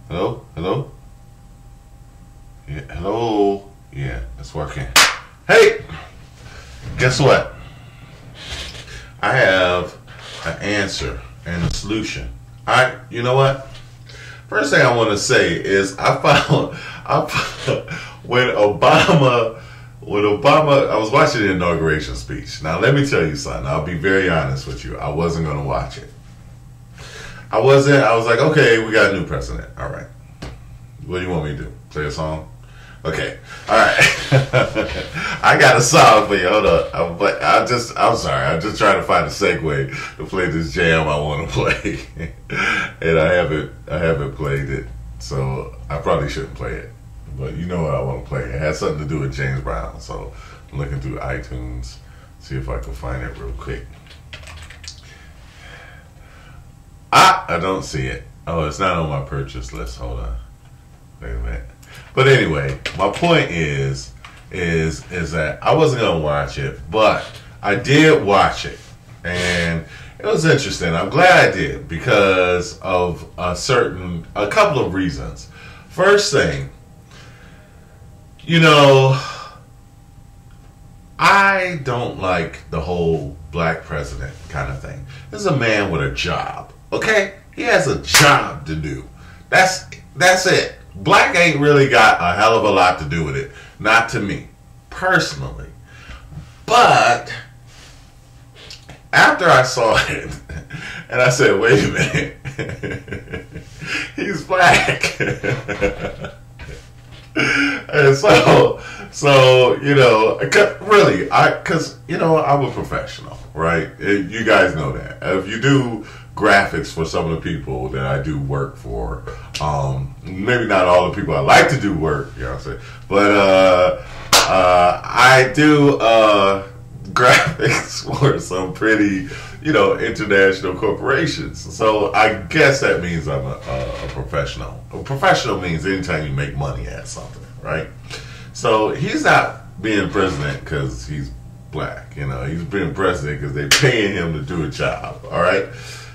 Hello? Hello? Yeah, hello? Yeah, it's working. Hey! Guess what? I have an answer and a solution. You know what? First thing I want to say is when Obama, I was watching the inauguration speech. Now let me tell you something. I'll be very honest with you. I wasn't going to watch it. I was like, okay, we got a new president. All right. What do you want me to do? Play a song? Okay. All right. I got a song for you. Hold up. I'm sorry. I'm just trying to find a segue to play this jam I want to play. And I haven't played it. So I probably shouldn't play it. But you know what I want to play. It has something to do with James Brown. So I'm looking through iTunes, see if I can find it real quick. I don't see it. Oh, it's not on my purchase list. Hold on. Wait a minute. But anyway, my point is that I wasn't gonna watch it, but I did watch it, and it was interesting. I'm glad I did because of a couple of reasons. First thing, I don't like the whole black president kind of thing. This is a man with a job, okay? He has a job to do. That's it. Black ain't really got a hell of a lot to do with it. Not to me, personally. But after I saw it, and I said, wait a minute, he's black. And so really, because I'm a professional, right? You guys know that. If you do graphics for some of the people that I do work for, maybe not all the people I like to do work, you know what I'm saying? But I do graphics for some pretty, international corporations. So I guess that means I'm a professional. A professional means anytime you make money at something, right? So he's not being president because he's black. He's being president because they're paying him to do a job, all right?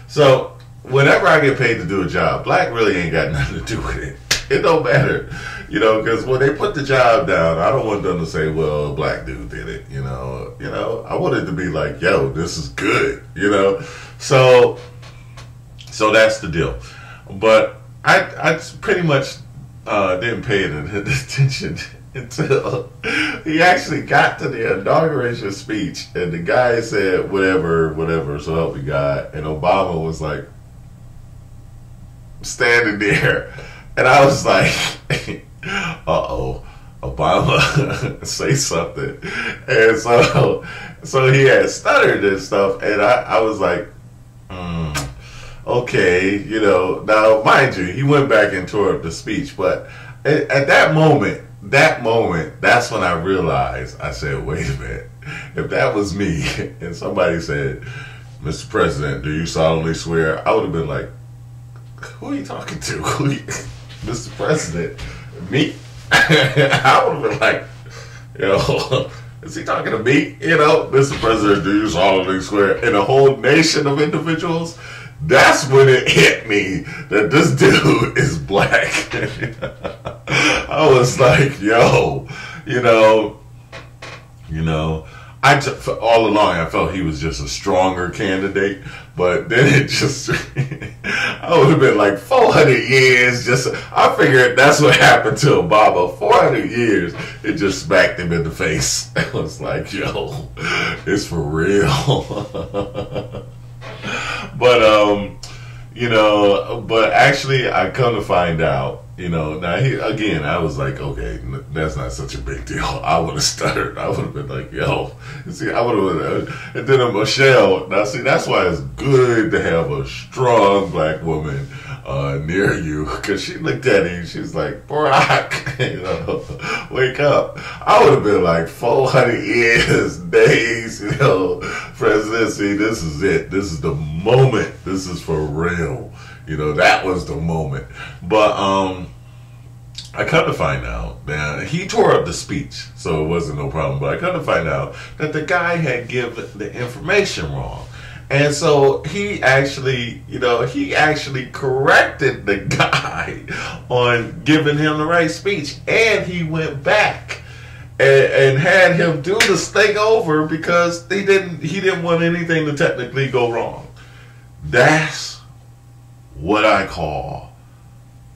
So whenever I get paid to do a job, black really ain't got nothing to do with it. It don't matter, because when they put the job down, I don't want them to say, well, a black dude did it, I want it to be like, yo, this is good, So that's the deal. But I pretty much didn't pay attention until he actually got to the inauguration speech, and the guy said, whatever, so help me God. And Obama was like, standing there. And I was like, uh-oh, Obama, say something. And so he had stuttered and stuff, and I was like, okay, Now, mind you, he went back and tore up the speech, but at that moment, that's when I realized, I said, wait a minute, if that was me, and somebody said, Mr. President, do you solemnly swear? I would have been like, who are you talking to? Mr. President? Me? I would have been like, is he talking to me? Mr. President, do you solemnly swear? In a whole nation of individuals? That's when it hit me that this dude is black. I was like, yo, all along I felt he was just a stronger candidate, but then it just, I would have been like 400 years, I figured that's what happened to Obama, 400 years, it just smacked him in the face. I was like, yo, it's for real. But actually I come to find out, now I was like, okay, that's not such a big deal. I would have stuttered. I would have been like, yo, see, I would have, and then Michelle, now see, that's why it's good to have a strong black woman near you, because she looked at him, she's like, Barack, wake up. I would have been like 400 years, days, presidency, this is it. This is the moment. This is for real. That was the moment. But I come to find out that he tore up the speech, so it wasn't no problem. But I come to find out that the guy had given the information wrong. And so he actually corrected the guy on giving him the right speech, and he went back and had him do this thing over because he didn't want anything to technically go wrong. That's what I call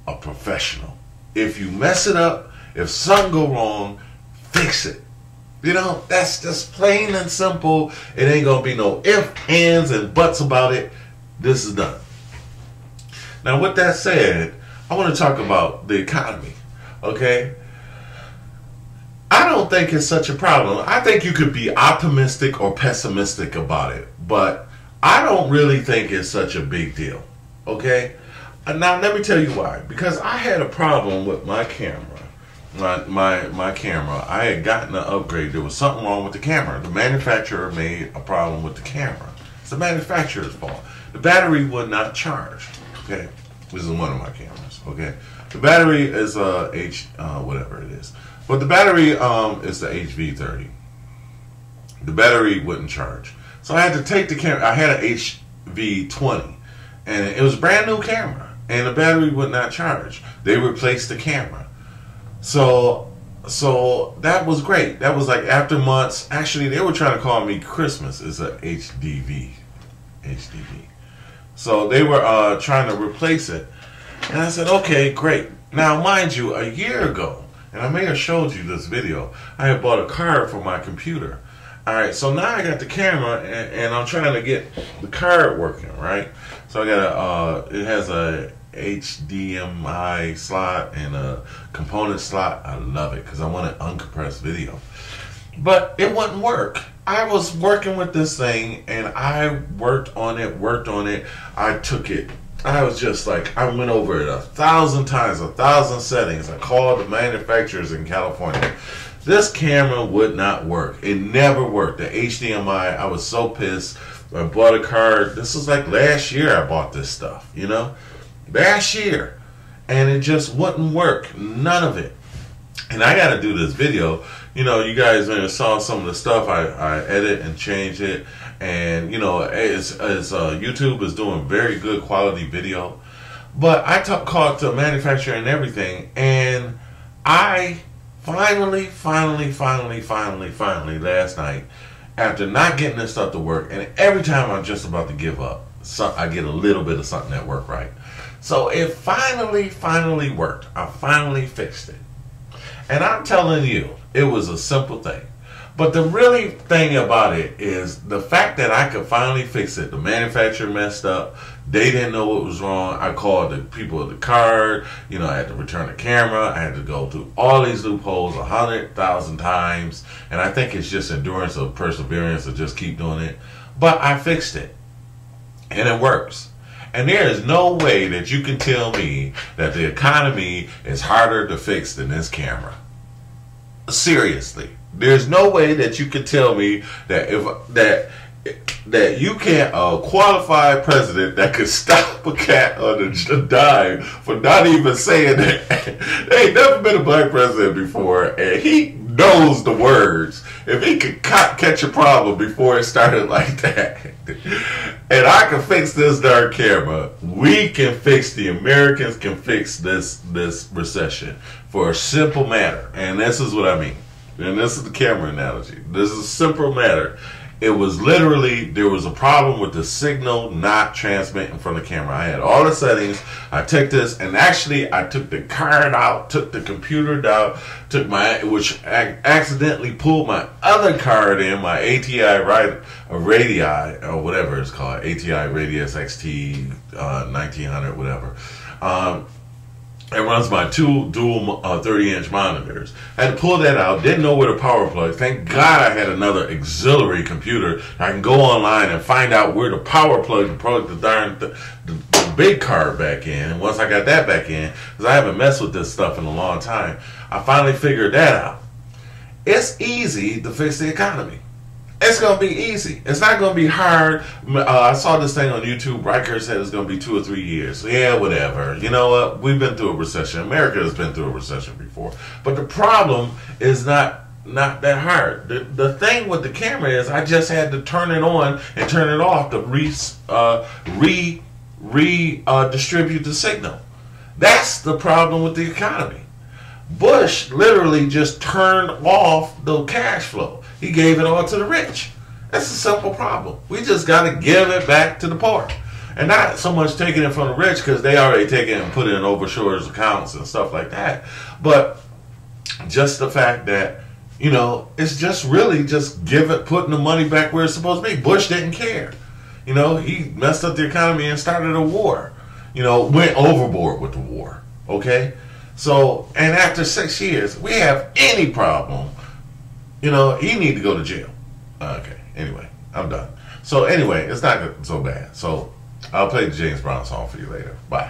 a professional. If you mess it up, if something go wrong, fix it. You know, that's just plain and simple. It ain't gonna be no ifs, ands, and buts about it. This is done. Now, with that said, I want to talk about the economy. Okay? I don't think it's such a problem. I think you could be optimistic or pessimistic about it, but I don't really think it's such a big deal. Okay? Now, let me tell you why. Because I had a problem with my camera. My camera. I had gotten an upgrade. There was something wrong with the camera. The manufacturer made a problem with the camera. It's the manufacturer's fault. The battery would not charge. Okay? This is one of my cameras. Okay? The battery is whatever it is. But the battery is the HV30. The battery wouldn't charge. So I had to take the camera. I had an HV20. And it was a brand new camera. And the battery would not charge. They replaced the camera. So that was great. That was like after months. Actually, they were trying to call me Christmas. It's a HDV. So they were trying to replace it. And I said, okay, great. Now, mind you, a year ago, and I may have showed you this video, I had bought a card for my computer. All right, so now I got the camera, and I'm trying to get the card working, right? So I got it has a HDMI slot and a component slot. I love it because I want an uncompressed video. But it wouldn't work. I was working with this thing, and I worked on it. I took it. I was just like, I went over it 1,000 times, 1,000 settings. I called the manufacturers in California. This camera would not work. It never worked. The HDMI, I was so pissed. I bought a card. This was like last year I bought this stuff, you know? Last year. And it just wouldn't work. None of it. And I got to do this video. You know, you guys saw some of the stuff I edit and change it. And, you know, YouTube is doing very good quality video. But I called the manufacturer and everything. And I finally, last night, after not getting this stuff to work, and every time I'm just about to give up, I get a little bit of something that worked right. So it finally worked. I finally fixed it. And I'm telling you, it was a simple thing. But the really thing about it is the fact that I could finally fix it. The manufacturer messed up. They didn't know what was wrong. I called the people at the card. You know, I had to return the camera. I had to go through all these loopholes 100,000 times. And I think it's just endurance or perseverance to just keep doing it. But I fixed it. And it works. And there is no way that you can tell me that the economy is harder to fix than this camera. Seriously. There's no way that you can tell me that that you can't qualify president that could stop a cat on a dime for not even saying that. There ain't never been a black president before, and he knows the words. If he could catch a problem before it started like that, and I can fix this darn camera, we can fix, the Americans can fix this recession for a simple matter. And this is what I mean. And this is the camera analogy. This is a simple matter. It was literally, there was a problem with the signal not transmitting from the camera. I had all the settings. I took this, and actually I took the card out, took the computer down, which accidentally pulled my other card in, my ATI Radii, or whatever it's called, ATI Radius XT 1900, whatever. It runs my two dual 30-inch monitors. I had to pull that out. Didn't know where the power plug. Thank God I had another auxiliary computer. I can go online and find out where the power plug to plug the big card back in. And once I got that back in, because I haven't messed with this stuff in a long time, I finally figured that out. It's easy to fix the economy. It's going to be easy. It's not going to be hard. I saw this thing on YouTube. Riker said it's going to be 2 or 3 years. Yeah, whatever. You know what? We've been through a recession. America has been through a recession before. But the problem is not that hard. The thing with the camera is I just had to turn it on and turn it off to redistribute the signal. That's the problem with the economy. Bush literally just turned off the cash flow. He gave it all to the rich. That's a simple problem. We just got to give it back to the poor. And not so much taking it from the rich, because they already take it and put it in overshores accounts and stuff like that. But just the fact that, you know, it's just really just putting the money back where it's supposed to be. Bush didn't care. You know, he messed up the economy and started a war. You know, went overboard with the war. Okay? So, and after 6 years, we have any problem, you know, he need to go to jail. Okay, anyway, I'm done. So anyway, it's not so bad. So I'll play the James Brown song for you later. Bye.